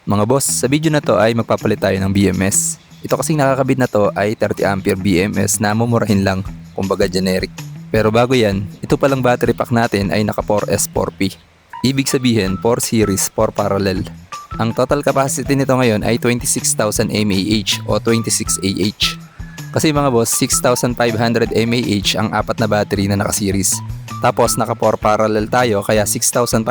Mga boss, sa video na to ay magpapalit tayo ng BMS. Ito kasing nakakabit na to ay 30 ampere BMS na mumurahin lang, kumbaga generic. Pero bago yan, ito palang battery pack natin ay naka 4S 4P. Ibig sabihin 4 series 4 parallel. Ang total capacity nito ngayon ay 26,000 mAh o 26Ah. Kasi mga boss, 6,500 mAh ang apat na battery na naka-series. Tapos naka 4 parallel tayo kaya 6,500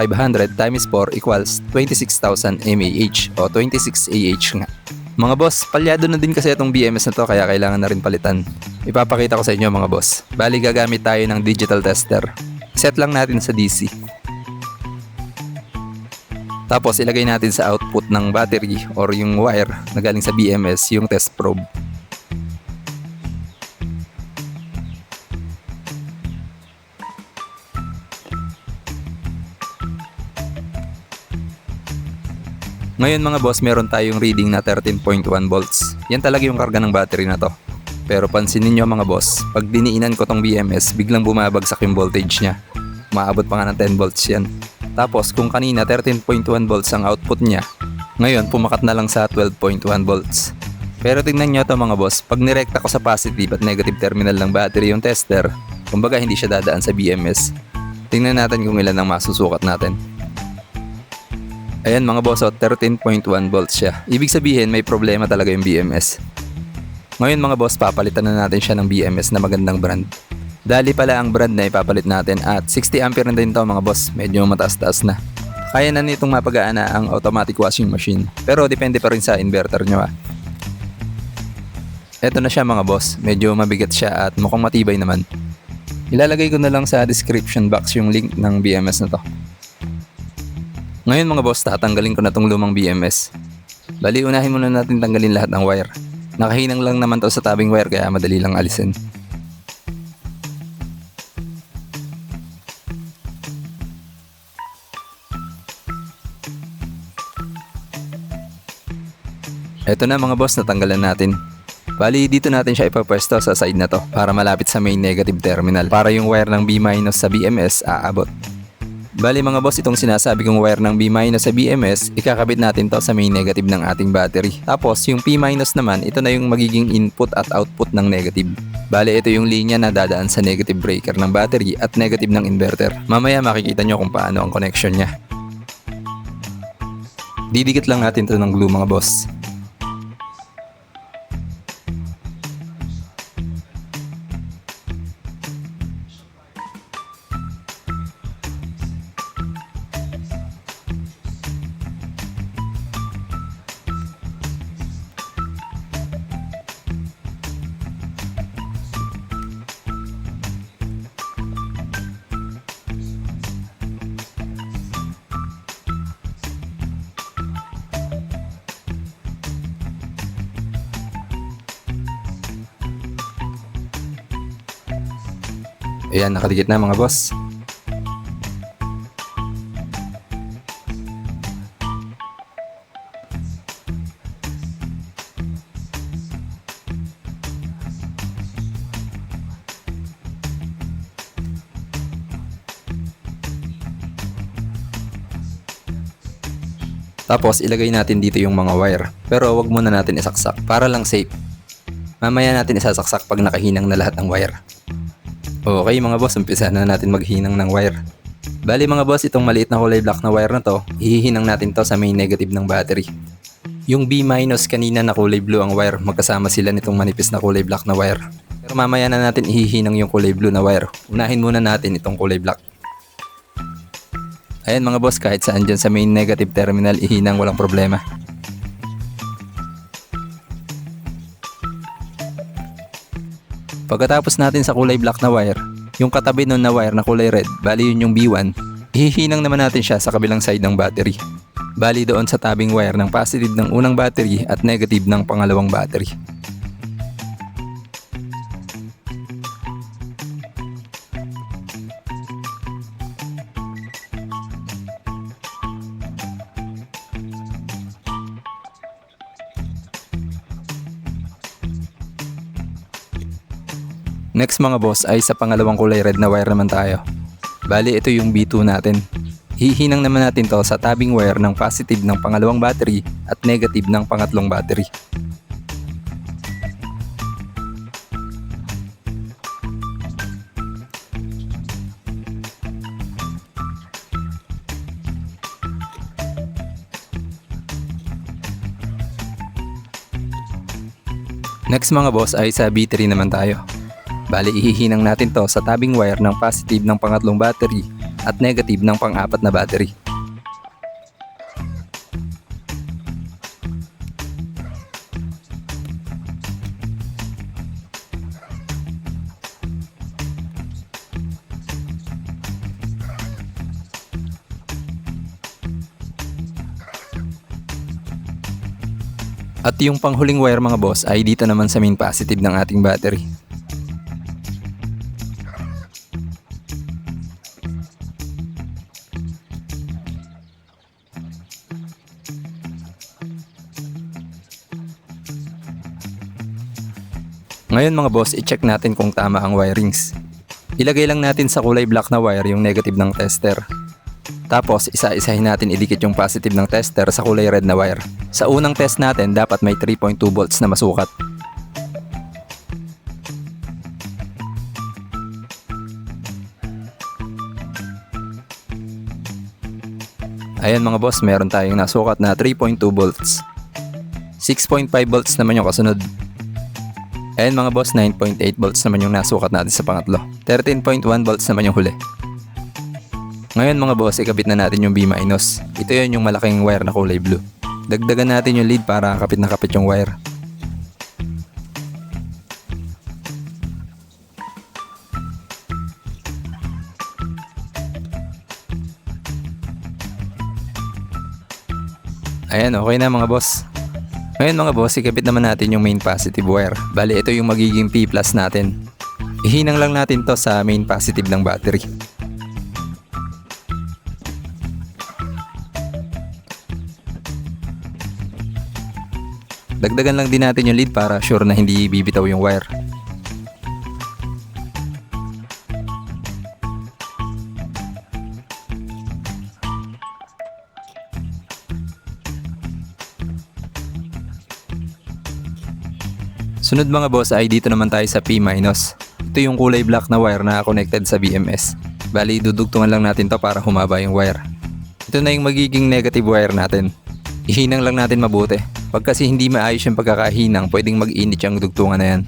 times 4 equals 26,000 mAh o 26Ah nga. Mga boss, palyado na din kasi itong BMS na to kaya kailangan na rin palitan. Ipapakita ko sa inyo mga boss. Bali gagamit tayo ng digital tester. Set lang natin sa DC. Tapos ilagay natin sa output ng battery or yung wire na galing sa BMS yung test probe. Ngayon mga boss, meron tayong reading na 13.1 volts. Yan talaga yung karga ng battery na to. Pero pansinin nyo mga boss, pag diniinan ko tong BMS, biglang bumabagsak yung voltage niya. Maabot pa nga ng 10 volts yan. Tapos kung kanina 13.1 volts ang output niya, ngayon pumakat na lang sa 12.1 volts. Pero tingnan nyo to mga boss, pag nirekta ko sa positive at negative terminal ng battery yung tester, kumbaga hindi siya dadaan sa BMS. Tingnan natin kung ilan ang masusukat natin. Ayan mga boss, 13.1 volts siya. Ibig sabihin may problema talaga yung BMS. Ngayon mga boss, papalitan na natin siya ng BMS na magandang brand. Dali pala ang brand na ipapalit natin at 60 ampere na din to mga boss, medyo mataas-taas na. Kaya na nitong mapagaana ang automatic washing machine, pero depende pa rin sa inverter nyo. Eto na siya mga boss, medyo mabigat siya at mukhang matibay naman. Ilalagay ko na lang sa description box yung link ng BMS na to. Ngayon mga boss, tatanggalin ko na tong lumang BMS. Bali, unahin muna natin tanggalin lahat ng wire. Nakahinang lang naman to sa tabing wire kaya madali lang alisin. Eto na mga boss, natanggalan natin. Bali, dito natin siya ipapwesto sa side na to para malapit sa main negative terminal para yung wire ng B- sa BMS aabot. Bali mga boss, itong sinasabi kong wire ng B- sa BMS, ikakabit natin to sa main negative ng ating battery. Tapos yung P- naman, ito na yung magiging input at output ng negative. Bali ito yung linya na dadaan sa negative breaker ng battery at negative ng inverter. Mamaya makikita nyo kung paano ang connection niya. Didikit lang natin to ng glue mga boss. Ayan, nakadikit na mga boss. Tapos ilagay natin dito yung mga wire. Pero wag muna natin isaksak para lang safe. Mamaya natin isasaksak pag nakahinang na lahat ng wire. Okay mga boss, umpisa na natin maghinang ng wire. Bali mga boss, itong maliit na kulay black na wire na to, ihihinang natin to sa main negative ng battery. Yung B- kanina na kulay blue ang wire, magkasama sila nitong manipis na kulay black na wire. Pero mamaya na natin ihihinang yung kulay blue na wire. Unahin muna natin itong kulay black. Ayan mga boss, kahit saan dyan sa main negative terminal, ihinang walang problema. Pagkatapos natin sa kulay black na wire, yung katabi nun na wire na kulay red, bali yun yung B1, ihihinang naman natin siya sa kabilang side ng battery. Bali doon sa tabing wire ng positive ng unang battery at negative ng pangalawang battery. Next mga boss ay sa pangalawang kulay red na wire naman tayo. Bali ito yung B2 natin. Hihinang naman natin to sa tabbing wire ng positive ng pangalawang battery at negative ng pangatlong battery. Next mga boss ay sa B3 naman tayo. Bali ihihinang natin to sa tabbing wire ng positive ng pangatlong battery at negative ng pang-apat na battery. At yung panghuling wire mga boss ay dito naman sa main positive ng ating battery. Ngayon mga boss, i-check natin kung tama ang wirings. Ilagay lang natin sa kulay black na wire yung negative ng tester. Tapos isa-isahin natin idikit yung positive ng tester sa kulay red na wire. Sa unang test natin dapat may 3.2 volts na masukat. Ayan mga boss, meron tayong nasukat na 3.2 volts. 6.5 volts naman yung kasunod. Ayan mga boss, 9.8 volts naman yung nasukat natin sa pangatlo. 13.1 volts naman yung huli. Ngayon mga boss, ikabit na natin yung B-. Ito yun yung malaking wire na kulay blue. Dagdagan natin yung lead para kapit na kapit yung wire. Ayan, okay na mga boss. Ngayon mga boss, ikabit naman natin yung main positive wire. Bali, ito yung magiging P+ natin. Ihinang lang natin to sa main positive ng battery. Dagdagan lang din natin yung lead para sure na hindi bibitaw yung wire. Sunod mga boss ay dito naman tayo sa P-. Ito yung kulay black na wire na connected sa BMS. Bali, dudugtungan lang natin to para humaba yung wire. Ito na yung magiging negative wire natin. Ihinang lang natin mabuti. Pag kasi hindi maayos yung pagkakahinang, pwedeng mag-init yung dugtungan na yan.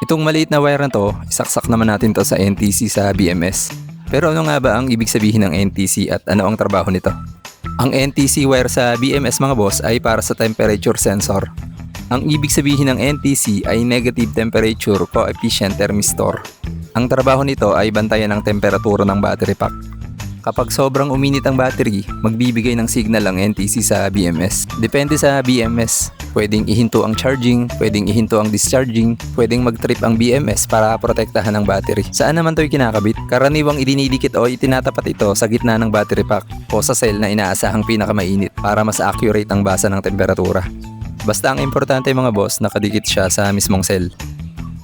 Itong maliit na wire na to, isaksak naman natin to sa NTC sa BMS. Pero ano nga ba ang ibig sabihin ng NTC at ano ang trabaho nito? Ang NTC wire sa BMS mga boss ay para sa temperature sensor. Ang ibig sabihin ng NTC ay Negative Temperature Coefficient Thermistor. Ang trabaho nito ay bantayan ang temperatura ng battery pack. Kapag sobrang uminit ang battery, magbibigay ng signal ang NTC sa BMS. Depende sa BMS. Pwedeng ihinto ang charging, pwedeng ihinto ang discharging, pwedeng mag-trip ang BMS para protektahan ang battery. Saan naman ito kinakabit? Karaniwang idinidikit o itinatapat ito sa gitna ng battery pack o sa cell na inaasahang pinakamainit para mas accurate ang basa ng temperatura. Basta ang importante mga boss, nakadikit siya sa mismong cell.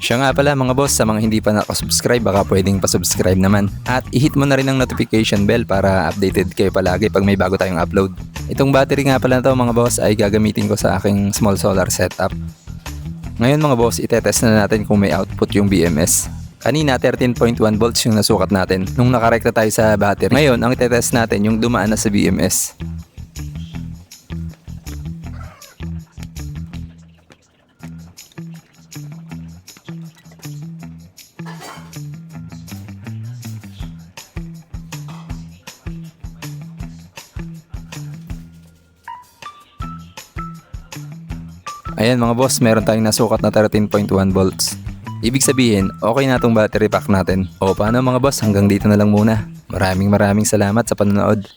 Siya nga pala mga boss, sa mga hindi pa nakasubscribe baka pwedeng pasubscribe naman. At i-hit mo na rin ang notification bell para updated kayo palagi pag may bago tayong upload. Itong battery nga pala na to mga boss ay gagamitin ko sa aking small solar setup. Ngayon mga boss, itetest na natin kung may output yung BMS. Kanina 13.1 volts yung nasukat natin nung nakarekta tayo sa battery. Ngayon ang itetest natin yung dumaan na sa BMS. Ayan mga boss, meron tayong nasukat na 13.1 volts. Ibig sabihin, okay na itong battery pack natin. O paano mga boss, hanggang dito na lang muna. Maraming salamat sa panonood.